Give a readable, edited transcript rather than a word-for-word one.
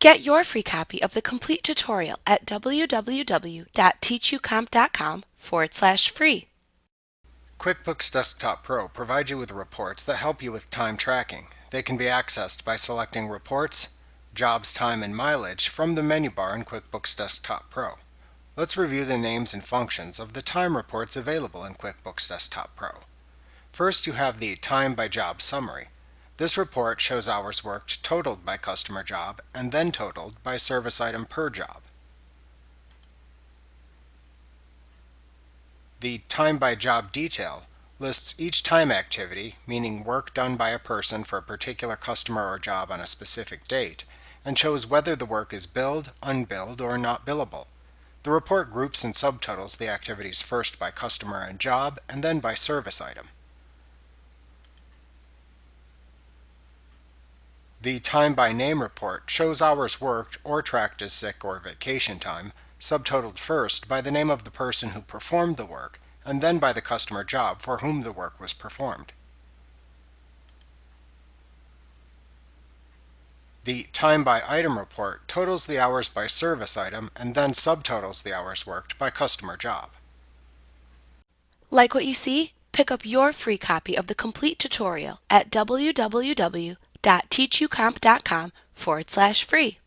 Get your free copy of the complete tutorial at www.teachucomp.com/free. QuickBooks Desktop Pro provides you with reports that help you with time tracking. They can be accessed by selecting Reports, Jobs, Time, and Mileage from the menu bar in QuickBooks Desktop Pro. Let's review the names and functions of the time reports available in QuickBooks Desktop Pro. First, you have the Time by Job Summary. This report shows hours worked totaled by customer job and then totaled by service item per job. The Time by Job Detail lists each time activity, meaning work done by a person for a particular customer or job on a specific date, and shows whether the work is billed, unbilled, or not billable. The report groups and subtotals the activities first by customer and job, and then by service item. The Time by Name report shows hours worked or tracked as sick or vacation time, subtotaled first by the name of the person who performed the work, and then by the customer job for whom the work was performed. The Time by Item report totals the hours by service item and then subtotals the hours worked by customer job. Like what you see? Pick up your free copy of the complete tutorial at www.teachucomp.com/free.